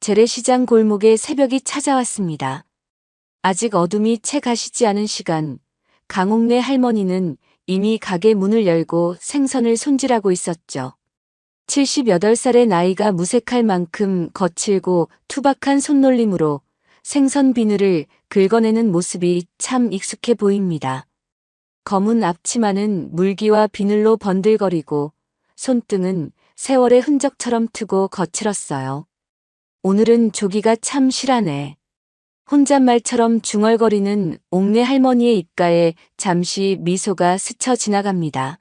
재래시장 골목에 새벽이 찾아왔습니다. 아직 어둠이 채 가시지 않은 시간, 강옥래 할머니는 이미 가게 문을 열고 생선을 손질하고 있었죠. 78살의 나이가 무색할 만큼 거칠고 투박한 손놀림으로 생선 비늘을 긁어내는 모습이 참 익숙해 보입니다. 검은 앞치마는 물기와 비늘로 번들거리고 손등은 세월의 흔적처럼 트고 거칠었어요. 오늘은 조기가 참 실하네. 혼잣말처럼 중얼거리는 옥내 할머니의 입가에 잠시 미소가 스쳐 지나갑니다.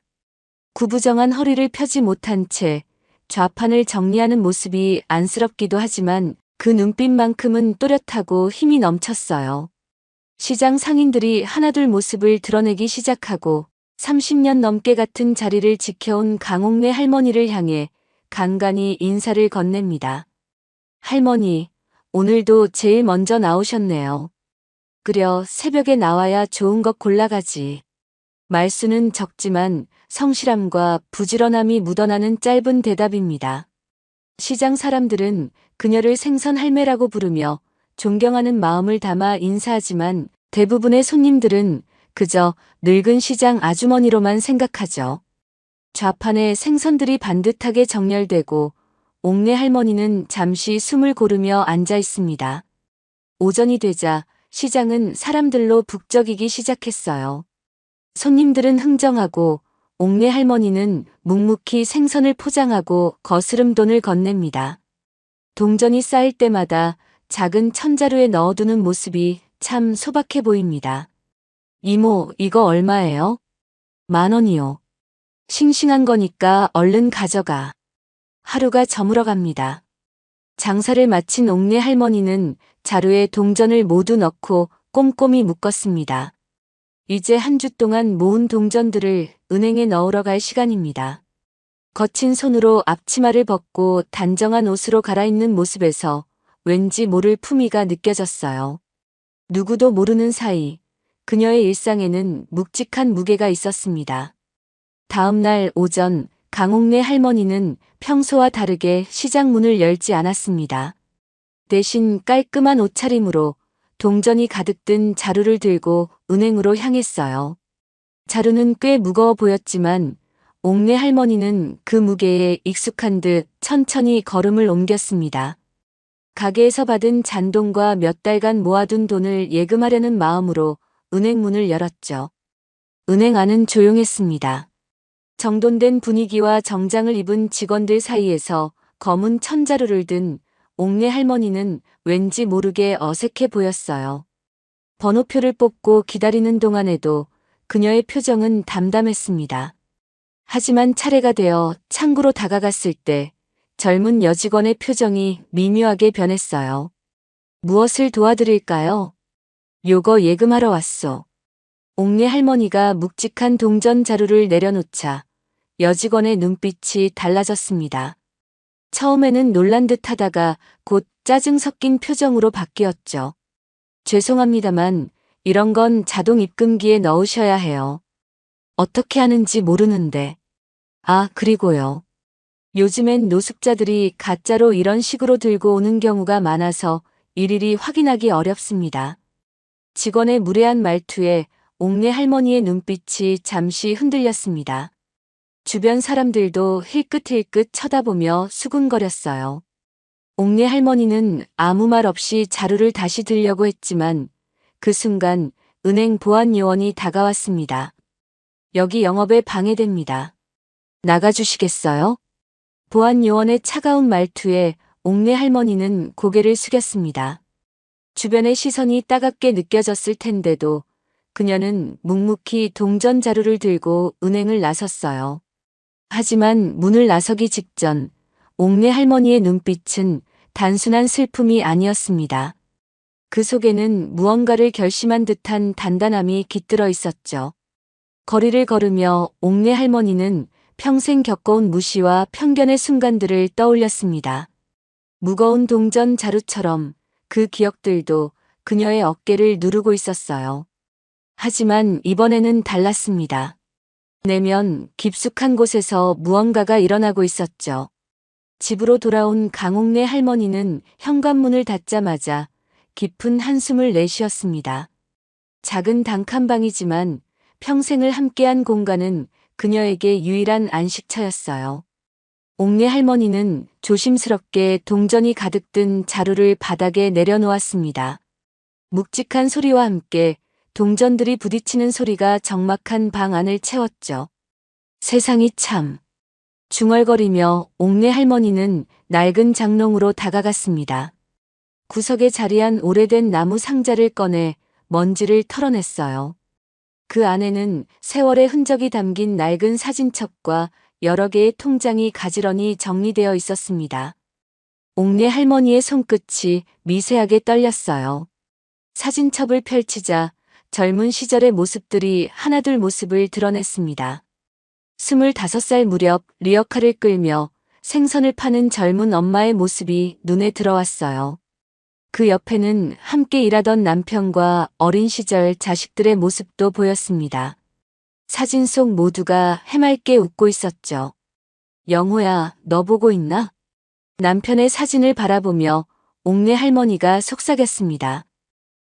구부정한 허리를 펴지 못한 채 좌판을 정리하는 모습이 안쓰럽기도 하지만 그 눈빛만큼은 또렷하고 힘이 넘쳤어요. 시장 상인들이 하나둘 모습을 드러내기 시작하고 30년 넘게 같은 자리를 지켜온 강옥래 할머니를 향해 간간히 인사를 건넵니다. 할머니, 오늘도 제일 먼저 나오셨네요. 그려 새벽에 나와야 좋은 것 골라가지. 말수는 적지만 성실함과 부지런함이 묻어나는 짧은 대답입니다. 시장 사람들은 그녀를 생선 할매라고 부르며 존경하는 마음을 담아 인사하지만 대부분의 손님들은 그저 늙은 시장 아주머니로만 생각하죠. 좌판에 생선들이 반듯하게 정렬되고 옥내 할머니는 잠시 숨을 고르며 앉아 있습니다. 오전이 되자 시장은 사람들로 북적이기 시작했어요. 손님들은 흥정하고 옥내 할머니는 묵묵히 생선을 포장하고 거스름 돈을 건넵니다. 동전이 쌓일 때마다 작은 천자루에 넣어두는 모습이 참 소박해 보입니다. 이모, 이거 얼마예요? 10,000원이요. 싱싱한 거니까 얼른 가져가. 하루가 저물어갑니다. 장사를 마친 옥내 할머니는 자루에 동전을 모두 넣고 꼼꼼히 묶었습니다. 이제 한 주 동안 모은 동전들을 은행에 넣으러 갈 시간입니다. 거친 손으로 앞치마를 벗고 단정한 옷으로 갈아입는 모습에서 왠지 모를 품위가 느껴졌어요. 누구도 모르는 사이 그녀의 일상에는 묵직한 무게가 있었습니다. 다음 날 오전 강옥래 할머니는 평소와 다르게 시장 문을 열지 않았습니다. 대신 깔끔한 옷차림으로 동전이 가득 든 자루를 들고 은행으로 향했어요. 자루는 꽤 무거워 보였지만 옥내 할머니는 그 무게에 익숙한 듯 천천히 걸음을 옮겼습니다. 가게에서 받은 잔돈과 몇 달간 모아둔 돈을 예금하려는 마음으로 은행 문을 열었죠. 은행 안은 조용했습니다. 정돈된 분위기와 정장을 입은 직원들 사이에서 검은 천자루를 든 옥내 할머니는 왠지 모르게 어색해 보였어요. 번호표를 뽑고 기다리는 동안에도 그녀의 표정은 담담했습니다. 하지만 차례가 되어 창구로 다가갔을 때 젊은 여직원의 표정이 미묘하게 변했어요. 무엇을 도와드릴까요? 요거 예금하러 왔소. 옥내 할머니가 묵직한 동전 자루를 내려놓자 여직원의 눈빛이 달라졌습니다. 처음에는 놀란 듯 하다가 곧 짜증 섞인 표정으로 바뀌었죠. 죄송합니다만 이런 건 자동 입금기에 넣으셔야 해요. 어떻게 하는지 모르는데. 아, 그리고요. 요즘엔 노숙자들이 가짜로 이런 식으로 들고 오는 경우가 많아서 일일이 확인하기 어렵습니다. 직원의 무례한 말투에 옥내 할머니의 눈빛이 잠시 흔들렸습니다. 주변 사람들도 힐끗힐끗 쳐다보며 수군거렸어요. 옥내 할머니는 아무 말 없이 자루를 다시 들려고 했지만 그 순간 은행 보안 요원이 다가왔습니다. 여기 영업에 방해됩니다. 나가주시겠어요? 보안 요원의 차가운 말투에 옥내 할머니는 고개를 숙였습니다. 주변의 시선이 따갑게 느껴졌을 텐데도 그녀는 묵묵히 동전 자루를 들고 은행을 나섰어요. 하지만 문을 나서기 직전 옥내 할머니의 눈빛은 단순한 슬픔이 아니었습니다. 그 속에는 무언가를 결심한 듯한 단단함이 깃들어 있었죠. 거리를 걸으며 옥내 할머니는 평생 겪어온 무시와 편견의 순간들을 떠올렸습니다. 무거운 동전 자루처럼 그 기억들도 그녀의 어깨를 누르고 있었어요. 하지만 이번에는 달랐습니다. 내면 깊숙한 곳에서 무언가가 일어나고 있었죠. 집으로 돌아온 강옥래 할머니는 현관문을 닫자마자 깊은 한숨을 내쉬었습니다. 작은 단칸방이지만 평생을 함께한 공간은 그녀에게 유일한 안식처였어요. 옥래 할머니는 조심스럽게 동전이 가득 든 자루를 바닥에 내려놓았습니다. 묵직한 소리와 함께 동전들이 부딪히는 소리가 적막한 방 안을 채웠죠. 세상이 참. 중얼거리며 옥래 할머니는 낡은 장롱으로 다가갔습니다. 구석에 자리한 오래된 나무 상자를 꺼내 먼지를 털어냈어요. 그 안에는 세월의 흔적이 담긴 낡은 사진첩과 여러 개의 통장이 가지런히 정리되어 있었습니다. 옥래 할머니의 손끝이 미세하게 떨렸어요. 사진첩을 펼치자 젊은 시절의 모습들이 하나둘 모습을 드러냈습니다. 25살 무렵 리어카를 끌며 생선을 파는 젊은 엄마의 모습이 눈에 들어왔어요. 그 옆에는 함께 일하던 남편과 어린 시절 자식들의 모습도 보였습니다. 사진 속 모두가 해맑게 웃고 있었죠. 영호야, 너 보고 있나? 남편의 사진을 바라보며 옥래 할머니가 속삭였습니다.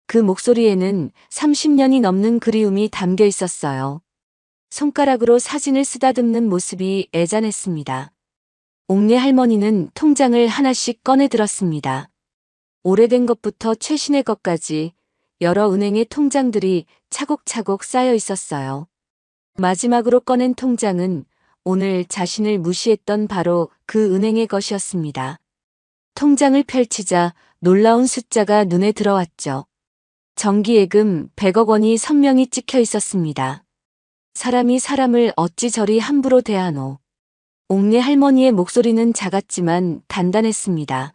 그 목소리에는 30년이 넘는 그리움이 담겨 있었어요. 손가락으로 사진을 쓰다듬는 모습이 애잔했습니다. 옥래 할머니는 통장을 하나씩 꺼내 들었습니다. 오래된 것부터 최신의 것까지 여러 은행의 통장들이 차곡차곡 쌓여 있었어요. 마지막으로 꺼낸 통장은 오늘 자신을 무시했던 바로 그 은행의 것이었습니다. 통장을 펼치자 놀라운 숫자가 눈에 들어왔죠. 정기예금 100억 원이 선명히 찍혀 있었습니다. 사람이 사람을 어찌 저리 함부로 대하노. 옥래 할머니의 목소리는 작았지만 단단했습니다.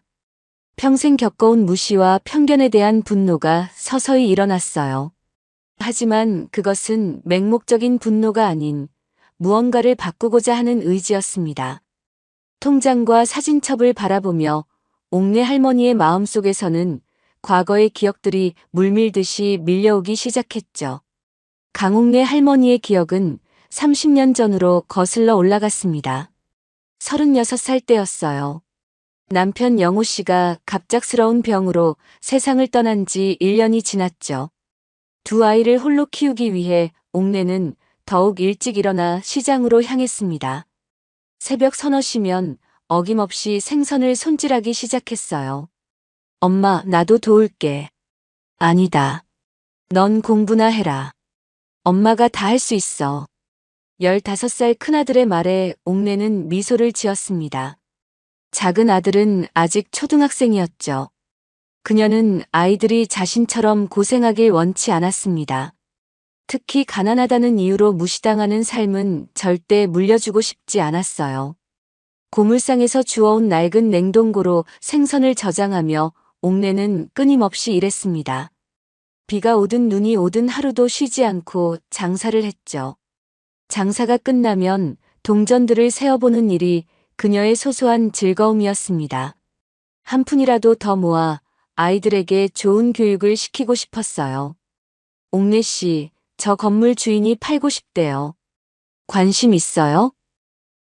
평생 겪어온 무시와 편견에 대한 분노가 서서히 일어났어요. 하지만 그것은 맹목적인 분노가 아닌 무언가를 바꾸고자 하는 의지였습니다. 통장과 사진첩을 바라보며 옥래 할머니의 마음속에서는 과거의 기억들이 물밀듯이 밀려오기 시작했죠. 강옥래 할머니의 기억은 30년 전으로 거슬러 올라갔습니다. 36살 때였어요. 남편 영호 씨가 갑작스러운 병으로 세상을 떠난 지 1년이 지났죠. 두 아이를 홀로 키우기 위해 옥래는 더욱 일찍 일어나 시장으로 향했습니다. 새벽 서너 시면 어김없이 생선을 손질하기 시작했어요. 엄마, 나도 도울게. 아니다. 넌 공부나 해라. 엄마가 다 할 수 있어. 15살 큰아들의 말에 옥래는 미소를 지었습니다. 작은 아들은 아직 초등학생이었죠. 그녀는 아이들이 자신처럼 고생하길 원치 않았습니다. 특히 가난하다는 이유로 무시당하는 삶은 절대 물려주고 싶지 않았어요. 고물상에서 주워온 낡은 냉동고로 생선을 저장하며 옥래는 끊임없이 일했습니다. 비가 오든 눈이 오든 하루도 쉬지 않고 장사를 했죠. 장사가 끝나면 동전들을 세어보는 일이 그녀의 소소한 즐거움이었습니다. 한 푼이라도 더 모아 아이들에게 좋은 교육을 시키고 싶었어요. 옥래 씨, 저 건물 주인이 팔고 싶대요. 관심 있어요?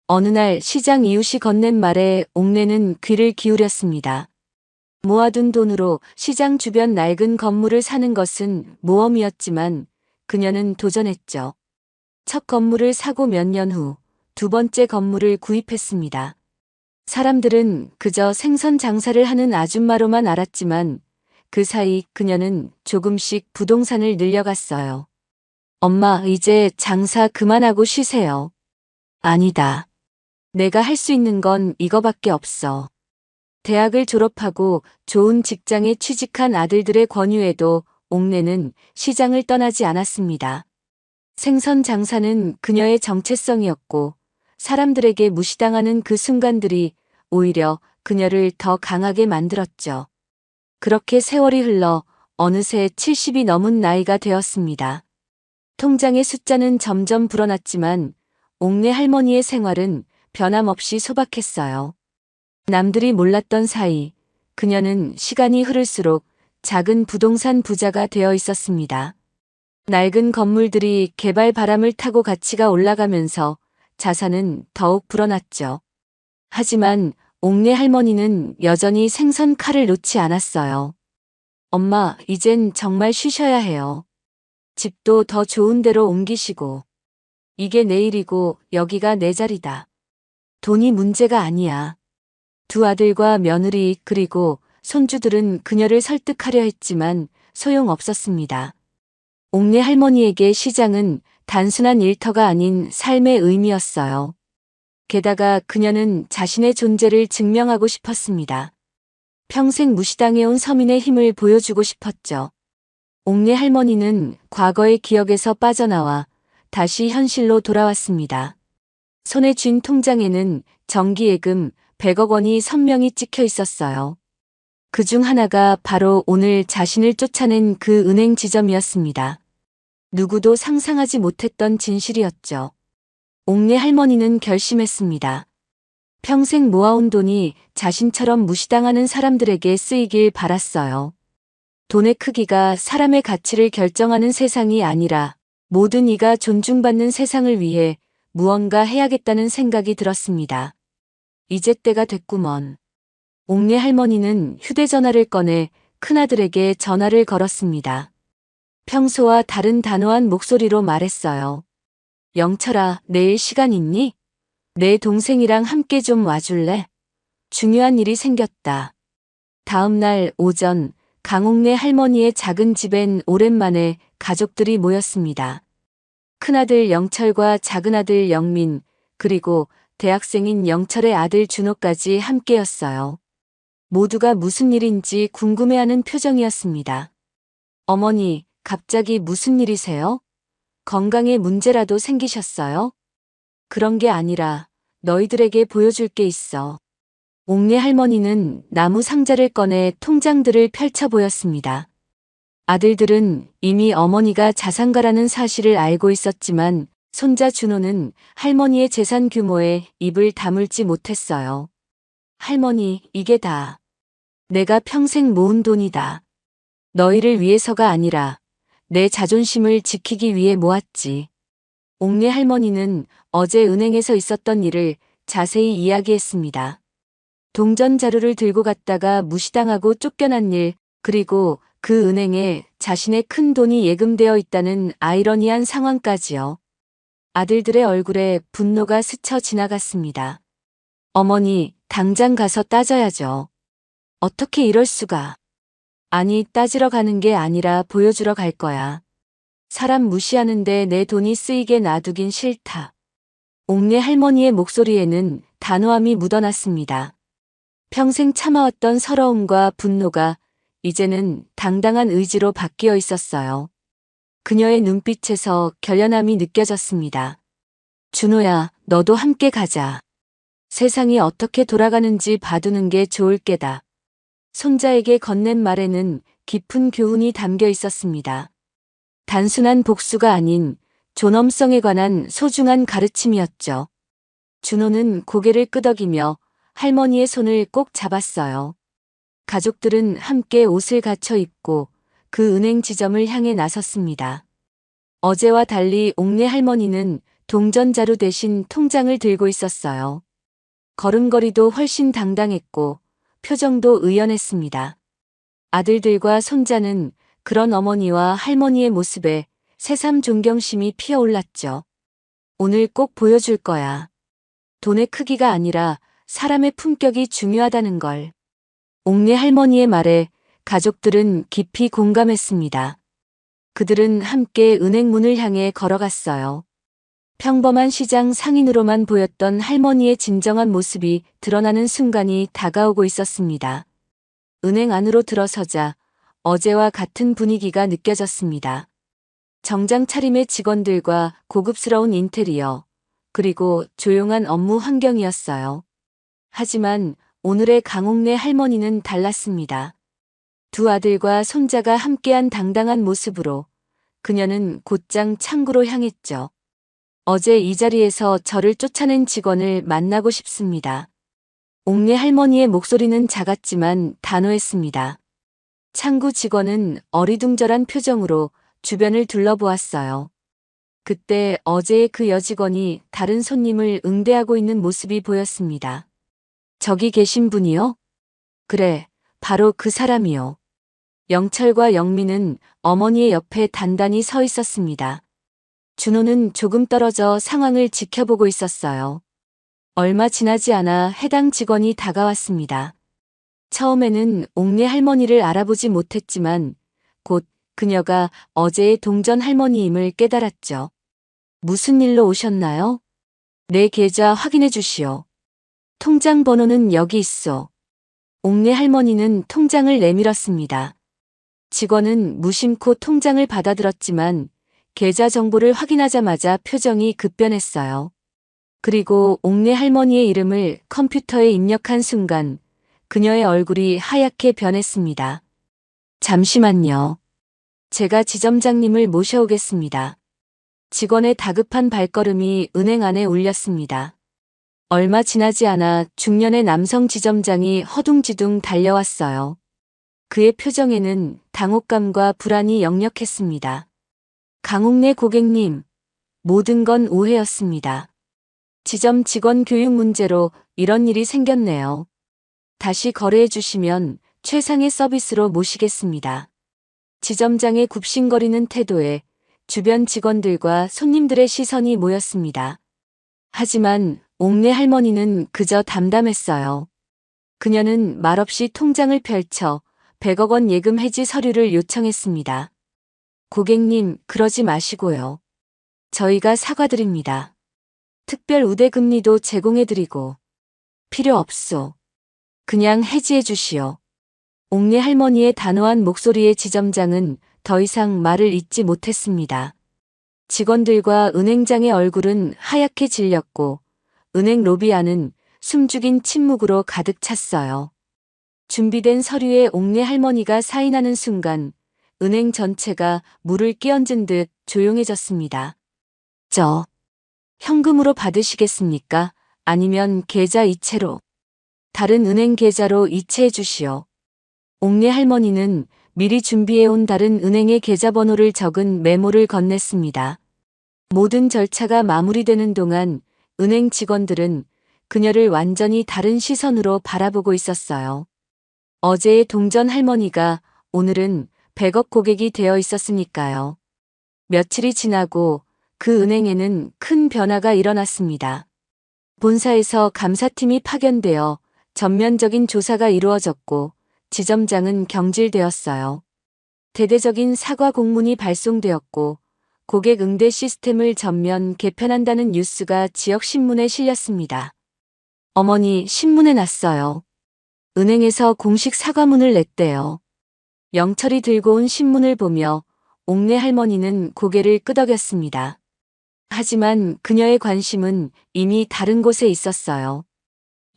어느 날 시장 이웃이 건넨 말에 옥래는 귀를 기울였습니다. 모아둔 돈으로 시장 주변 낡은 건물을 사는 것은 모험이었지만 그녀는 도전했죠. 첫 건물을 사고 몇 년 후 두 번째 건물을 구입했습니다. 사람들은 그저 생선 장사를 하는 아줌마로만 알았지만 그 사이 그녀는 조금씩 부동산을 늘려갔어요. 엄마, 이제 장사 그만하고 쉬세요. 아니다. 내가 할 수 있는 건 이거밖에 없어. 대학을 졸업하고 좋은 직장에 취직한 아들들의 권유에도 옥래는 시장을 떠나지 않았습니다. 생선 장사는 그녀의 정체성이었고 사람들에게 무시당하는 그 순간들이 오히려 그녀를 더 강하게 만들었죠. 그렇게 세월이 흘러 어느새 70이 넘은 나이가 되었습니다. 통장의 숫자는 점점 불어났지만 옥래 할머니의 생활은 변함없이 소박했어요. 남들이 몰랐던 사이 그녀는 시간이 흐를수록 작은 부동산 부자가 되어 있었습니다. 낡은 건물들이 개발 바람을 타고 가치가 올라가면서 자산은 더욱 불어났죠. 하지만 옥내 할머니는 여전히 생선 칼을 놓지 않았어요. 엄마, 이젠 정말 쉬셔야 해요. 집도 더 좋은 데로 옮기시고. 이게 내 일이고 여기가 내 자리다. 돈이 문제가 아니야. 두 아들과 며느리 그리고 손주들은 그녀를 설득하려 했지만 소용없었습니다. 옥내 할머니에게 시장은 단순한 일터가 아닌 삶의 의미였어요. 게다가 그녀는 자신의 존재를 증명하고 싶었습니다. 평생 무시당해온 서민의 힘을 보여주고 싶었죠. 옥내 할머니는 과거의 기억에서 빠져나와 다시 현실로 돌아왔습니다. 손에 쥔 통장에는 정기예금 100억 원이 선명히 찍혀 있었어요. 그 중 하나가 바로 오늘 자신을 쫓아낸 그 은행 지점이었습니다. 누구도 상상하지 못했던 진실이었죠. 옥내 할머니는 결심했습니다. 평생 모아온 돈이 자신처럼 무시당하는 사람들에게 쓰이길 바랐어요. 돈의 크기가 사람의 가치를 결정하는 세상이 아니라 모든 이가 존중받는 세상을 위해 무언가 해야겠다는 생각이 들었습니다. 이제 때가 됐구먼. 옥내 할머니는 휴대전화를 꺼내 큰아들에게 전화를 걸었습니다. 평소와 다른 단호한 목소리로 말했어요. 영철아, 내일 시간 있니? 내 동생이랑 함께 좀 와줄래? 중요한 일이 생겼다. 다음 날 오전 강옥내 할머니의 작은 집엔 오랜만에 가족들이 모였습니다. 큰아들 영철과 작은아들 영민, 그리고 대학생인 영철의 아들 준호까지 함께였어요. 모두가 무슨 일인지 궁금해하는 표정이었습니다. 어머니, 갑자기 무슨 일이세요? 건강에 문제라도 생기셨어요? 그런 게 아니라 너희들에게 보여줄 게 있어. 옥내 할머니는 나무 상자를 꺼내 통장들을 펼쳐 보였습니다. 아들들은 이미 어머니가 자산가라는 사실을 알고 있었지만 손자 준호는 할머니의 재산 규모에 입을 다물지 못했어요. 할머니, 이게 다 내가 평생 모은 돈이다. 너희를 위해서가 아니라 내 자존심을 지키기 위해 모았지. 옥내 할머니는 어제 은행에서 있었던 일을 자세히 이야기했습니다. 동전 자루를 들고 갔다가 무시당하고 쫓겨난 일, 그리고 그 은행에 자신의 큰 돈이 예금되어 있다는 아이러니한 상황까지요. 아들들의 얼굴에 분노가 스쳐 지나갔습니다. 어머니, 당장 가서 따져야죠. 어떻게 이럴 수가. 아니, 따지러 가는 게 아니라 보여주러 갈 거야. 사람 무시하는데 내 돈이 쓰이게 놔두긴 싫다. 옥내 할머니의 목소리에는 단호함이 묻어났습니다. 평생 참아왔던 서러움과 분노가 이제는 당당한 의지로 바뀌어 있었어요. 그녀의 눈빛에서 결연함이 느껴졌습니다. 준호야, 너도 함께 가자. 세상이 어떻게 돌아가는지 봐두는 게 좋을 게다. 손자에게 건넨 말에는 깊은 교훈이 담겨 있었습니다. 단순한 복수가 아닌 존엄성에 관한 소중한 가르침이었죠. 준호는 고개를 끄덕이며 할머니의 손을 꼭 잡았어요. 가족들은 함께 옷을 갖춰 입고 그 은행 지점을 향해 나섰습니다. 어제와 달리 옥내 할머니는 동전자루 대신 통장을 들고 있었어요. 걸음걸이도 훨씬 당당했고 표정도 의연했습니다. 아들들과 손자는 그런 어머니와 할머니의 모습에 새삼 존경심이 피어올랐죠. 오늘 꼭 보여줄 거야. 돈의 크기가 아니라 사람의 품격이 중요하다는 걸. 옥내 할머니의 말에 가족들은 깊이 공감했습니다. 그들은 함께 은행 문을 향해 걸어갔어요. 평범한 시장 상인으로만 보였던 할머니의 진정한 모습이 드러나는 순간이 다가오고 있었습니다. 은행 안으로 들어서자 어제와 같은 분위기가 느껴졌습니다. 정장 차림의 직원들과 고급스러운 인테리어, 그리고 조용한 업무 환경이었어요. 하지만 오늘의 강옥내 할머니는 달랐습니다. 두 아들과 손자가 함께한 당당한 모습으로 그녀는 곧장 창구로 향했죠. 어제 이 자리에서 저를 쫓아낸 직원을 만나고 싶습니다. 옥내 할머니의 목소리는 작았지만 단호했습니다. 창구 직원은 어리둥절한 표정으로 주변을 둘러보았어요. 그때 어제의 그 여직원이 다른 손님을 응대하고 있는 모습이 보였습니다. 저기 계신 분이요? 그래, 바로 그 사람이요. 영철과 영민은 어머니의 옆에 단단히 서 있었습니다. 준호는 조금 떨어져 상황을 지켜보고 있었어요. 얼마 지나지 않아 해당 직원이 다가왔습니다. 처음에는 옥내 할머니를 알아보지 못했지만 곧 그녀가 어제의 동전 할머니임을 깨달았죠. 무슨 일로 오셨나요? 내 계좌 확인해 주시오. 통장 번호는 여기 있어. 옥내 할머니는 통장을 내밀었습니다. 직원은 무심코 통장을 받아들었지만 계좌 정보를 확인하자마자 표정이 급변했어요. 그리고 옥내 할머니의 이름을 컴퓨터에 입력한 순간 그녀의 얼굴이 하얗게 변했습니다. 잠시만요. 제가 지점장님을 모셔오겠습니다. 직원의 다급한 발걸음이 은행 안에 울렸습니다. 얼마 지나지 않아 중년의 남성 지점장이 허둥지둥 달려왔어요. 그의 표정에는 당혹감과 불안이 역력했습니다. 강옥래 고객님, 모든 건 오해였습니다. 지점 직원 교육 문제로 이런 일이 생겼네요. 다시 거래해 주시면 최상의 서비스로 모시겠습니다. 지점장의 굽신거리는 태도에 주변 직원들과 손님들의 시선이 모였습니다. 하지만 옥내 할머니는 그저 담담했어요. 그녀는 말없이 통장을 펼쳐 100억 원 예금 해지 서류를 요청했습니다. 고객님, 그러지 마시고요. 저희가 사과드립니다. 특별 우대금리도 제공해드리고. 필요 없소. 그냥 해지해 주시오. 옥내 할머니의 단호한 목소리에 지점장은 더 이상 말을 잇지 못했습니다. 직원들과 은행장의 얼굴은 하얗게 질렸고 은행 로비 안은 숨죽인 침묵으로 가득 찼어요. 준비된 서류에 옥내 할머니가 사인하는 순간 은행 전체가 물을 끼얹은 듯 조용해졌습니다. 현금으로 받으시겠습니까? 아니면 계좌 이체로? 다른 은행 계좌로 이체해 주시오. 옥내 할머니는 미리 준비해온 다른 은행의 계좌번호를 적은 메모를 건넸습니다. 모든 절차가 마무리되는 동안 은행 직원들은 그녀를 완전히 다른 시선으로 바라보고 있었어요. 어제의 동전 할머니가 오늘은 100억 고객이 되어 있었으니까요. 며칠이 지나고 그 은행에는 큰 변화가 일어났습니다. 본사에서 감사팀이 파견되어 전면적인 조사가 이루어졌고 지점장은 경질되었어요. 대대적인 사과 공문이 발송되었고 고객 응대 시스템을 전면 개편한다는 뉴스가 지역 신문에 실렸습니다. 어머니, 신문에 났어요. 은행에서 공식 사과문을 냈대요. 영철이 들고 온 신문을 보며 옥내 할머니는 고개를 끄덕였습니다. 하지만 그녀의 관심은 이미 다른 곳에 있었어요.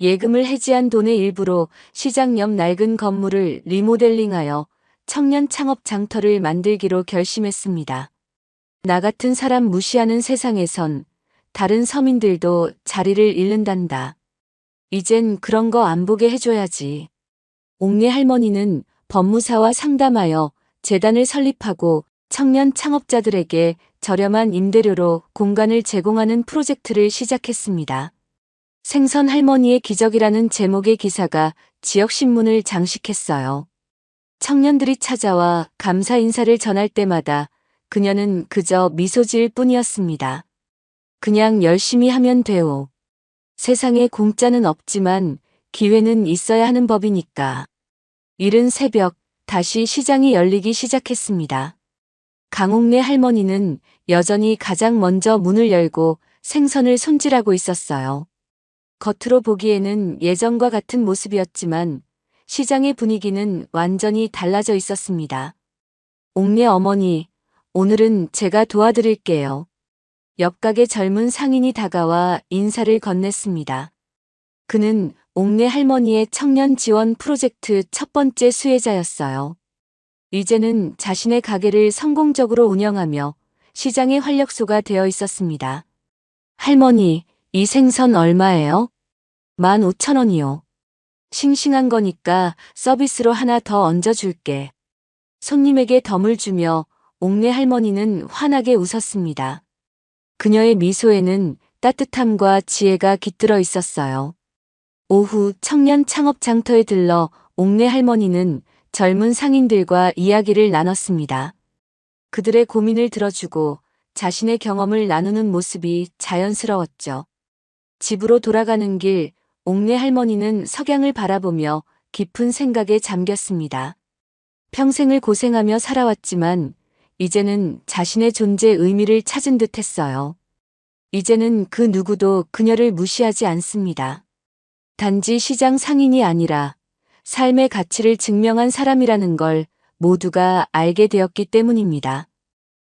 예금을 해지한 돈의 일부로 시장 옆 낡은 건물을 리모델링하여 청년 창업 장터를 만들기로 결심했습니다. 나 같은 사람 무시하는 세상에선 다른 서민들도 자리를 잃는단다. 이젠 그런 거 안 보게 해줘야지. 옥내 할머니는 법무사와 상담하여 재단을 설립하고 청년 창업자들에게 저렴한 임대료로 공간을 제공하는 프로젝트를 시작했습니다. 생선 할머니의 기적이라는 제목의 기사가 지역 신문을 장식했어요. 청년들이 찾아와 감사 인사를 전할 때마다 그녀는 그저 미소 지을 뿐이었습니다. 그냥 열심히 하면 돼요. 세상에 공짜는 없지만 기회는 있어야 하는 법이니까. 이른 새벽 다시 시장이 열리기 시작했습니다. 강옥래 할머니는 여전히 가장 먼저 문을 열고 생선을 손질하고 있었어요. 겉으로 보기에는 예전과 같은 모습이었지만 시장의 분위기는 완전히 달라져 있었습니다. 옥래 어머니, 오늘은 제가 도와드릴게요. 옆 가게 젊은 상인이 다가와 인사를 건넸습니다. 그는 옥래 할머니의 청년 지원 프로젝트 첫 번째 수혜자였어요. 이제는 자신의 가게를 성공적으로 운영하며 시장의 활력소가 되어 있었습니다. 할머니, 이 생선 얼마예요? 15,000원이요. 싱싱한 거니까 서비스로 하나 더 얹어줄게. 손님에게 덤을 주며 옥래 할머니는 환하게 웃었습니다. 그녀의 미소에는 따뜻함과 지혜가 깃들어 있었어요. 오후 청년 창업 장터에 들러 옥내 할머니는 젊은 상인들과 이야기를 나눴습니다. 그들의 고민을 들어주고 자신의 경험을 나누는 모습이 자연스러웠죠. 집으로 돌아가는 길, 옥내 할머니는 석양을 바라보며 깊은 생각에 잠겼습니다. 평생을 고생하며 살아왔지만 이제는 자신의 존재의 의미를 찾은 듯 했어요. 이제는 그 누구도 그녀를 무시하지 않습니다. 단지 시장 상인이 아니라 삶의 가치를 증명한 사람이라는 걸 모두가 알게 되었기 때문입니다.